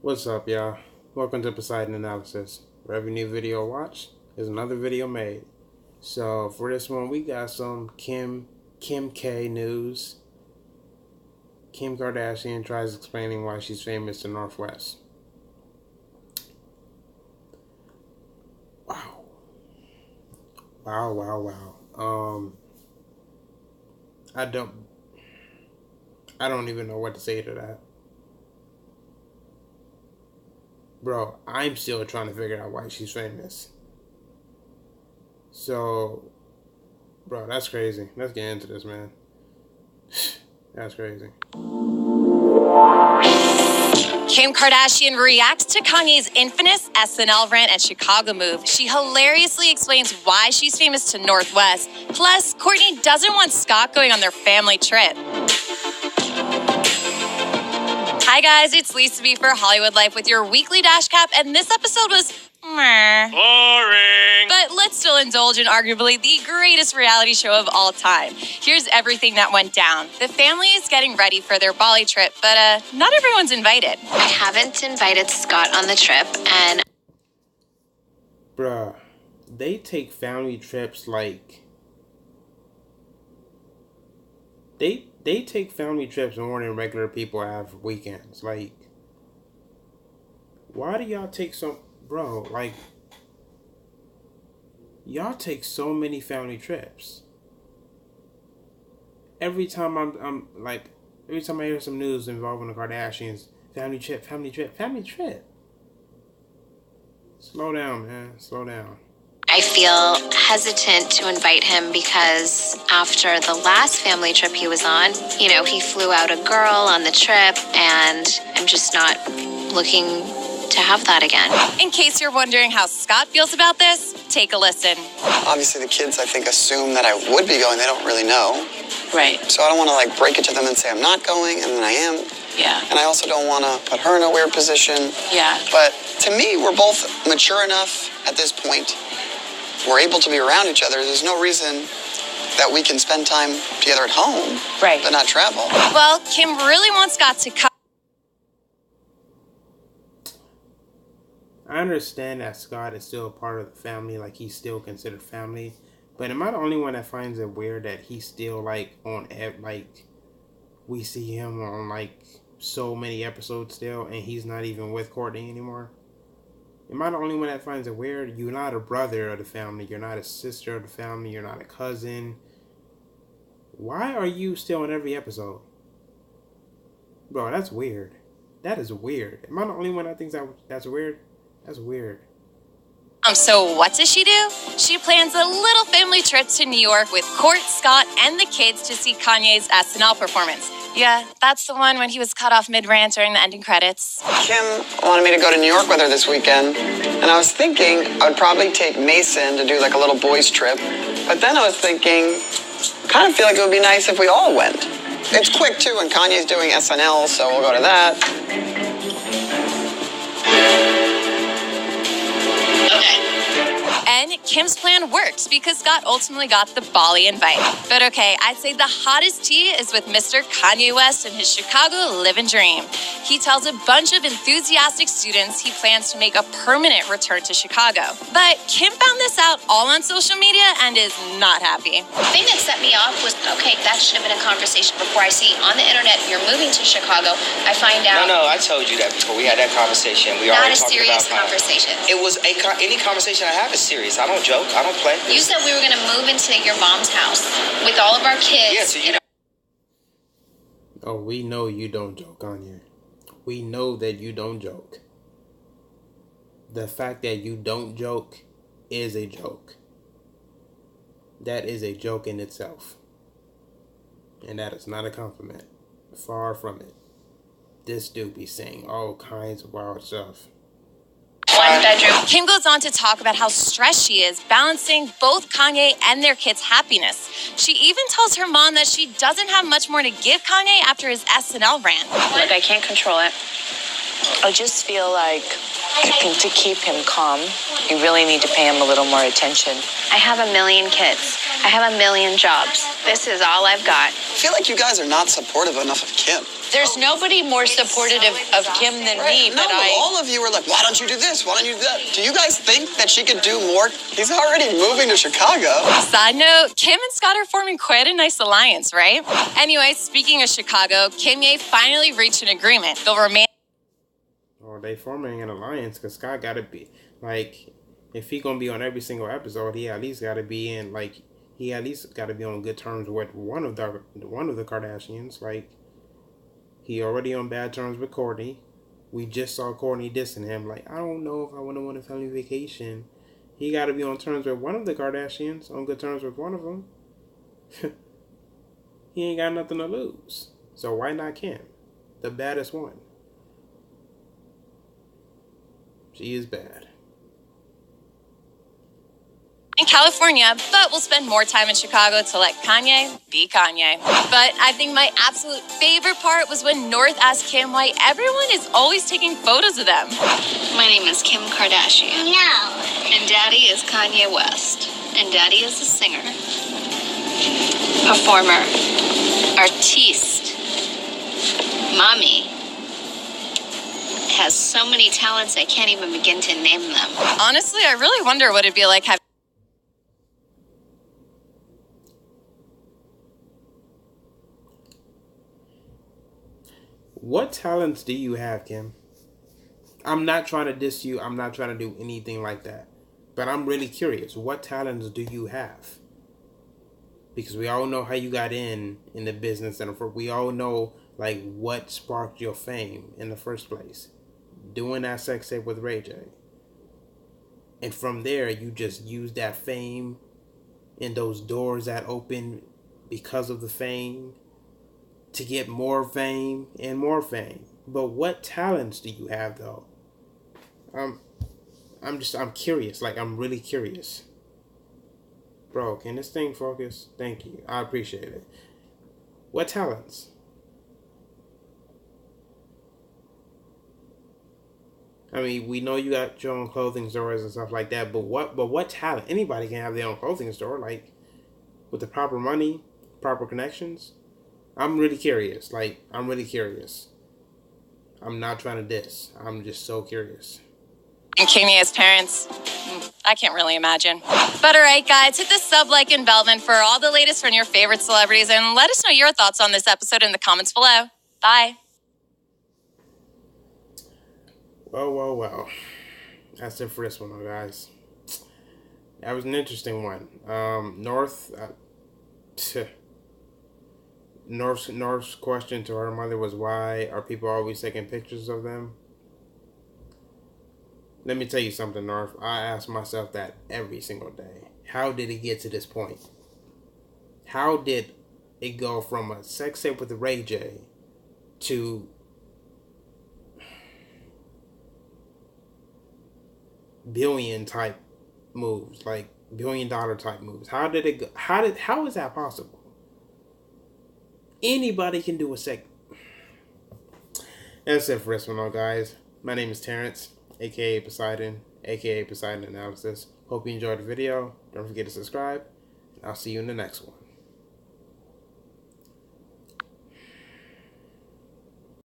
What's up, y'all? Welcome to Poseidon Analysis, where every new video watched is another video made. So for this one, we got some Kim K news. Kim Kardashian tries explaining why she's famous in Northwest. Wow. I don't even know what to say to that. Bro, I'm still trying to figure out why she's famous. So, bro, that's crazy. Let's get into this, man. That's crazy. Kim Kardashian reacts to Kanye's infamous SNL rant and Chicago move. She hilariously explains why she's famous to Northwest. Plus, Kourtney doesn't want Scott going on their family trip. Hi guys, it's Lisa B for Hollywood Life with your weekly dash cap, and this episode was boring. But let's still indulge in arguably the greatest reality show of all time. Here's everything that went down. The family is getting ready for their Bali trip, but not everyone's invited. I haven't invited Scott on the trip, and Bruh, they take family trips like they take family trips more than regular people have weekends. Like, why do y'all take y'all take so many family trips. Every time every time I hear some news involving the Kardashians, family trip. Slow down, man. Slow down. I feel hesitant to invite him because after the last family trip he was on, he flew out a girl on the trip, and I'm just not looking to have that again. In case you're wondering how Scott feels about this, take a listen. Obviously, the kids, I think, assume that I would be going. They don't really know. Right. So I don't want to, break it to them and say I'm not going, and then I am. Yeah. And I also don't want to put her in a weird position. Yeah. But to me, we're both mature enough at this point. We're able to be around each other. There's no reason that we can spend time together at home, right, but not travel. Well, Kim really wants Scott to come. I understand that Scott is still a part of the family, like he's still considered family. But am I the only one that finds it weird that he's still we see him on so many episodes still, and he's not even with Kourtney anymore? Am I the only one that finds it weird? You're not a brother of the family. You're not a sister of the family. You're not a cousin. Why are you still in every episode? Bro, that's weird. That is weird. Am I the only one that thinks that's weird? That's weird. So what does she do? She plans a little family trip to New York with Court, Scott, and the kids to see Kanye's SNL performance. Yeah, that's the one when he was cut off mid-rant during the ending credits. Kim wanted me to go to New York with her this weekend, and I was thinking I would probably take Mason to do a little boys trip. But then I was thinking, kind of feel like it would be nice if we all went. It's quick too, and Kanye's doing SNL, so we'll go to that. And Kim's plan worked because Scott ultimately got the Bali invite. But okay, I'd say the hottest tea is with Mr. Kanye West and his Chicago Livin' Dream. He tells a bunch of enthusiastic students he plans to make a permanent return to Chicago. But Kim found this out all on social media and is not happy. The thing that set me off was, okay, that should have been a conversation before. I see on the internet you're moving to Chicago. I find out. No, I told you that before. We had that conversation. We not already a talked serious about conversation. It was any conversation I have is serious. I don't joke. I don't play. You said we were going to move into your mom's house with all of our kids. Yeah, so you know. Oh, we know you don't joke, Kanye. We know that you don't joke. The fact that you don't joke is a joke. That is a joke in itself. And that is not a compliment. Far from it. This dude be saying all kinds of wild stuff. One bedroom. Kim goes on to talk about how stressed she is balancing both Kanye and their kids' happiness. She even tells her mom that she doesn't have much more to give Kanye after his SNL rant. Look, I can't control it. I just feel like to keep him calm, you really need to pay him a little more attention. I have 1 million kids. I have 1 million jobs. This is all I've got. I feel like you guys are not supportive enough of Kim. There's nobody more supportive of Kim than me, No, but all of you are like, why don't you do this? Why don't you do that? Do you guys think that she could do more? He's already moving to Chicago. Side note, Kim and Scott are forming quite a nice alliance, right? Anyway, speaking of Chicago, Kim Ye finally reached an agreement. They'll remain. Or they forming an alliance because Scott got to be, like, if he going to be on every single episode, he at least got to be in, like, he at least got to be on good terms with one of the Kardashians. Like, he already on bad terms with Kourtney. We just saw Kourtney dissing him. Like, I don't know if I want to want a family vacation. He got to be on terms with one of the Kardashians, on good terms with one of them. He ain't got nothing to lose. So why not Kim? The baddest one. She is bad. In California, but we'll spend more time in Chicago to let Kanye be Kanye. But I think my absolute favorite part was when North asked Kim why everyone is always taking photos of them. My name is Kim Kardashian. No. And Daddy is Kanye West. And Daddy is a singer, performer, artiste. Mommy has so many talents I can't even begin to name them. Honestly, I really wonder what it'd be like having. What talents do you have, Kim? I'm not trying to diss you. I'm not trying to do anything like that. But I'm really curious. What talents do you have? Because we all know how you got in the business. And we all know, like, what sparked your fame in the first place. Doing that sex tape with Ray J. And from there, you just used that fame and those doors that opened because of the fame to get more fame and more fame. But what talents do you have, though? I'm curious. Like, I'm really curious. Bro, can this thing focus? Thank you. I appreciate it. What talents? I mean, we know you got your own clothing stores and stuff like that, but what talent? Anybody can have their own clothing store, like, with the proper money, proper connections. I'm really curious. Like, I'm really curious. I'm not trying to diss. I'm just so curious. And Kanye's parents, I can't really imagine. But all right, guys, hit the sub, like, and bell button for all the latest from your favorite celebrities, and let us know your thoughts on this episode in the comments below. Bye. Well. That's it for this one, guys. That was an interesting one. North's question to her mother was, why are people always taking pictures of them? Let me tell you something, North. I ask myself that every single day. How did it get to this point? How did it go from a sex tape with Ray J to billion type moves, like $1 billion type moves? How did it go? How is that possible? Anybody can do a sex. That's it for this one, guys. My name is Terrence, aka Poseidon, aka Poseidon Analysis. Hope you enjoyed the video. Don't forget to subscribe. I'll see you in the next one.